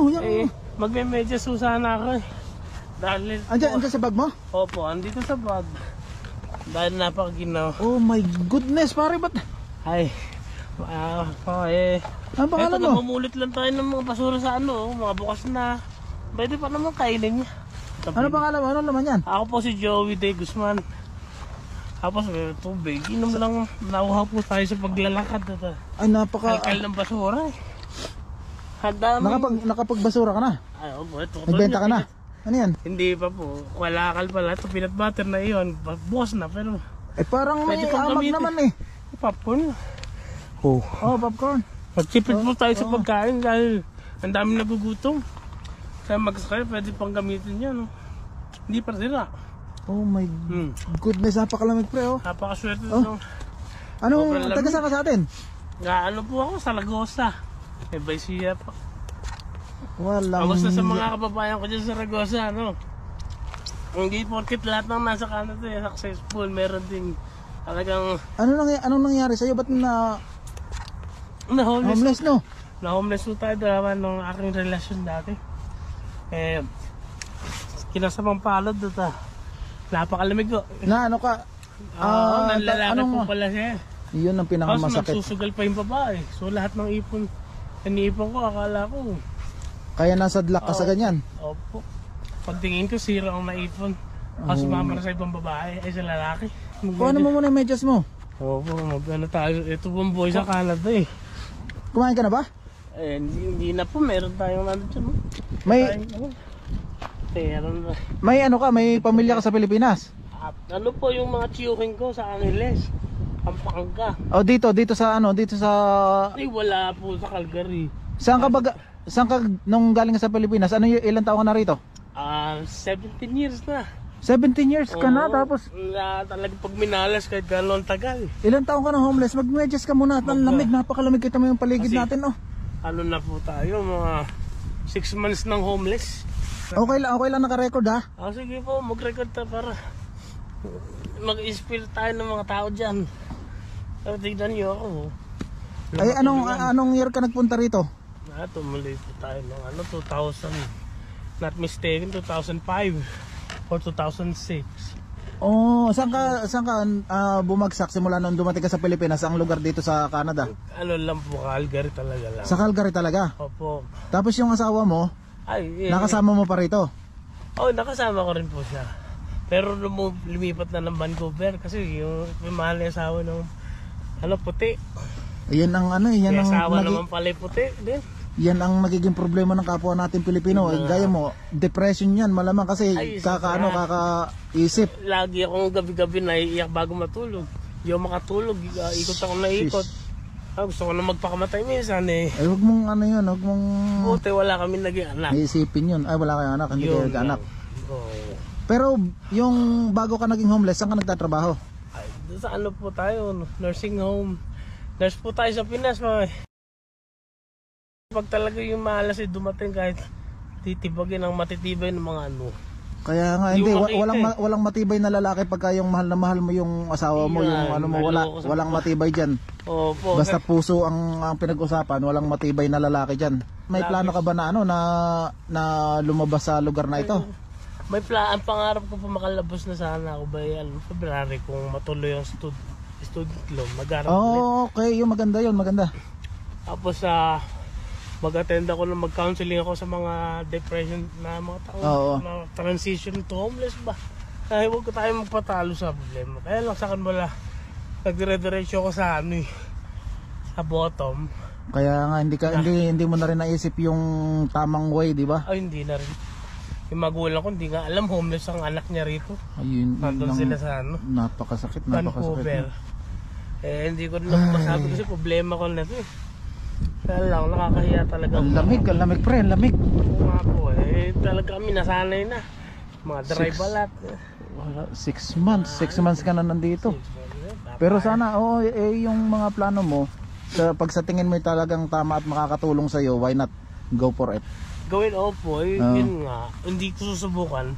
mo? Yan. Magme-medyas sana ako eh. Dahil Andiyan sa bag mo? Opo, andito sa bag. Dahil napakaginaw. Oh my goodness, pare, ba't? Ay, Ang pangalan mo? Namumulit lang tayo ng mga basura sa mga bukas na. Pwede pa naman kainin niya. Ano pangalan mo? Ano naman yan? Ako po si Joey De Guzman. Tapos tubig, inom lang. Nauhaw po tayo sa paglalakad. Ay, napaka... Kalkal ng basura eh. Dami. Nakapagbasura ka na? Ay, opo, ito. Nagbenta ka na? Ano yan? Hindi pa po. Kalakal pala. Ito peanut butter na iyon. Bukas na pero... Parang may amag naman eh. Popcorn. Oh, popcorn. Magtipid po tayo sa pagkain dahil ang dami nagugutom. Kaya mag-sky, pwede pang gamitin yan. Hindi pa sila. Oh my goodness, napakalamig pre oh. Napakaswerte Anong taga saan ka sa atin? Ano po ako sa Ragosa. Baisiya po. Walang... Kamusta sa mga kababayan ko dyan sa Ragosa, Hindi porkit lahat ng nasa Canada successful, meron ding talagang... Anong nangyari sa'yo? Ba't homeless no? Na-homeless po tayo dalawa ng aking relasyon dati. Kinasamang palad napakalamig ko. Na ano ka? Nanlalaki po pala siya. Yun ang pinakamasakit. Nagsusugal pa yung babae. So lahat ng ipon, iniipon ko, akala ko. Kaya nasa dlak ka sa ganyan? Opo. Pagtingin ko, sira ang naipon. Kasi mamara sa ibang babae, ay sa lalaki. Kuha mo muna yung medyas mo. Opo, tayo. Ito pong boy sa Canada eh. Kumain ka na ba? Hindi na po, meron tayong nandun. May pamilya ka sa Pilipinas? Ano po yung mga tiyuhin ko sa Angeles, Pampanga. Dito sa Ay, wala po sa Calgary. Saan ka nung galing ka sa Pilipinas? Ilang taon ka na rito? 17 years na. 17 years ka na tapos talagang pag minalas kahit gano'n tagal. Ilang taon ka na homeless? Mag-medyas ka muna at ang lamig, napakalamig. Kita mo yung paligid natin Ano na po tayo, mga 6 months ng homeless. Okay lang naka-record ha? Sige po, mag-record ta para mag-inspire tayo ng mga tao dyan. Tignan nyo ako. Ay, anong year ka nagpunta rito? Tumuloy po tayo ng 2000, not mistaken, 2005 or 2006. Saan ka bumagsak simula nung dumating ka sa Pilipinas? Ang lugar dito sa Canada? Ano lang po, Calgary talaga lang. Sa Calgary talaga? Opo. Tapos yung asawa mo, nakasama mo pa rito? Nakasama ko rin po siya. Pero lumipat na ng Vancouver kasi yung mahal na asawa ng puti. Yan ang asawa naman pala puti din. Yan ang magiging problema ng kapwa natin Pilipino. Gaya mo, depression yan malamang kasi kakaisip. Lagi akong gabi-gabi naiiyak bago matulog. Hindi ako makatulog, ikot ako na ikot. Gusto ko na magpakamatay minsan eh. Ay, huwag mong huwag mong... Buti wala kami naging anak. Iisipin yun. Ay, wala kayong anak, hindi kayo nag-anak. Pero yung bago ka naging homeless, saan ka nagtatrabaho? Doon sa po tayo, nursing home. Nurse po tayo sa Pinas, Pag talaga yung malas dumating kahit titibagin ang matitibay ng mga Kaya nga hindi walang matibay na lalaki pagka yung mahal na mahal mo yung asawa mo, yung mo walang matibay diyan. Opo. Basta puso ang pinag-usapan, walang matibay na lalaki diyan. May plano ka ba na lumabas sa lugar na ito? May ang pangarap ko pa makalabas na sana ako February kung matuloy yung student loan, mag-aral okay, yung maganda. Tapos mag-attend ako ng mag-counseling ako sa mga depression na mga tao na transition to homeless ba. Kaya huwag ko tayo magpatalo sa problema. Kaya lang sa akin nagdire-diretso ako sa sa bottom. Kaya nga hindi mo na rin naisip yung tamang way, di ba? Hindi na rin. Yung magulang ko hindi nga alam homeless ang anak niya rito. Ayun, nandun sila sa napakasakit. Vancouver. Hindi ko rin masabi kasi problema ko na ito Kaya lang, nakakahiya talaga. Ang lamig pre, ang lamig. Nga po talaga kami nasanay na. Mga dry balat. 6 months ka na nandito. Pero sana, yung mga plano mo, pag sa tingin mo talagang tama at makakatulong sa'yo, why not go for it? Gawin, yun nga. Hindi ko susubukan.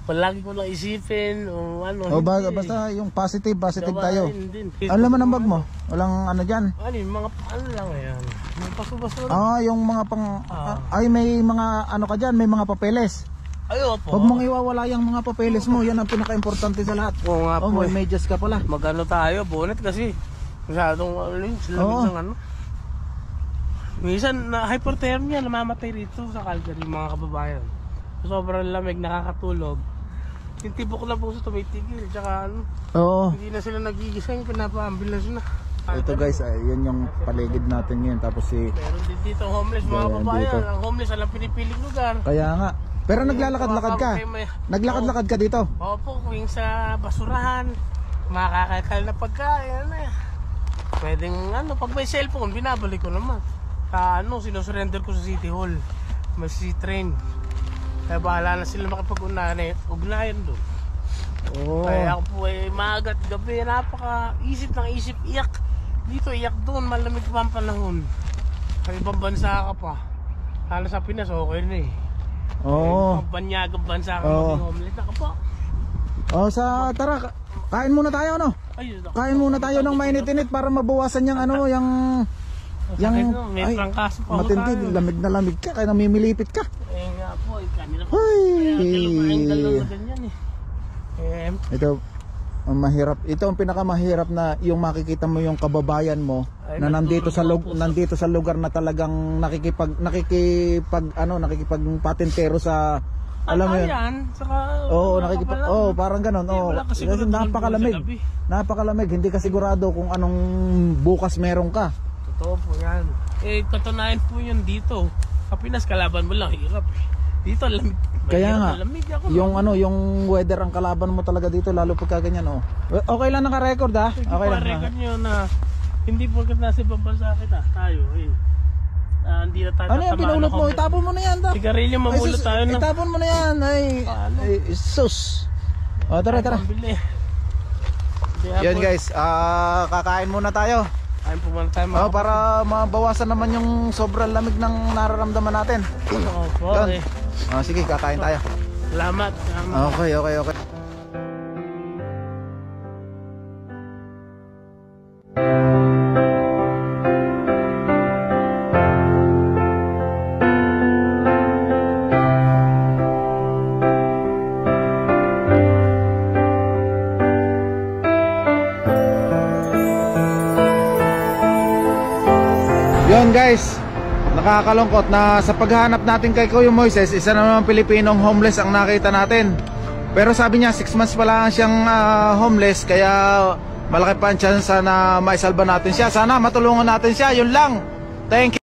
palagi ko lang isipin o ano. O basta yung positive tayo. Din. Ano laman ang bag mo? Walang ano dyan? Ano yung mga ano lang yan. May paso-paso lang. Yung mga pang... ay may mga ano ka dyan, may mga papeles. Ay, opo. Huwag mong iwawala yung mga papeles mo, yan ang pinaka-importante sa lahat. Oo nga po. May medyas ka pala. Magano tayo, bonnet kasi. Masyadong lamig ng ano. Minsan, hypothermia, namamatay rito sa Calgary, mga kababayan. Sobrang lamig, nakakatulog. Yung tibok na puso tumitigil, tsaka ano, hindi na sila nagigising, pinapa-ambulance na. Ito guys, yan yung paligid natin ngayon. Tapos meron din dito homeless mga kababayan. Dito. Ang homeless, alam pinipiling lugar. Kaya nga. Pero naglalakad-lakad ka? Naglakad-lakad ka dito? Opo, kung sa basurahan, makakakal na pagkain. Pwedeng ano, pag may cellphone, binabalik ko naman. Sinusurrender ko sa City Hall. May C-train. Kaya bahala na sila makipag-ugnayan doon. Kaya ako po maagat gabi, napaka-isip ng isip, iyak. Dito, iyak doon, malamig pa ang panahon. Sa ibang bansa ka pa. Halos sa Pinas, okay na eh. Banyagang bansa ka maging homeless na ka po. Tara, kain muna tayo, no? Kain muna tayo ng mainit-init para mabawasan yung may trangkaso pa matindi, lamig na lamig ka, kaya namimilipit ka. Nga po, kanina po. Ito, mahirap. Ito ang pinakamahirap na yung makikita mo yung kababayan mo na nandito sa lugar na talagang nakikipagpatintero sa alam mo yun. Parang ganoon. Kasi napakalamig. Hindi ka sigurado kung anong bukas meron ka. Totoo po yan. Katunayan po yun dito. Sa Pinas, kalaban mo lang, hirap. Dito, lamig. Kaya nga, yung weather ang kalaban mo talaga dito, lalo pagka ganyan, Okay lang naka-record, ha? Okay lang. Record nyo na hindi po kasi nasa ibang bansa kita, tayo, hindi na tayo. Ano yan, pinulot mo? Itapon mo na yan, da. Sigarilyo, mamulot tayo na. Itapon mo na yan, sus. Tara. Yan guys, kakain muna tayo. Kain po muna tayo. Para mabawasan naman yung sobrang lamig ng nararamdaman natin. Opo, sige, kakain tayo. Salamat. Okay. Yun guys, nakakalungkot na sa paghahanap natin kay Kuya Moises, isa na naman Pilipinong homeless ang nakita natin. Pero sabi niya 6 months pa lang siyang homeless, kaya malaki pa ang chance na maisalba natin siya. Sana matulungan natin siya, yun lang. Thank you.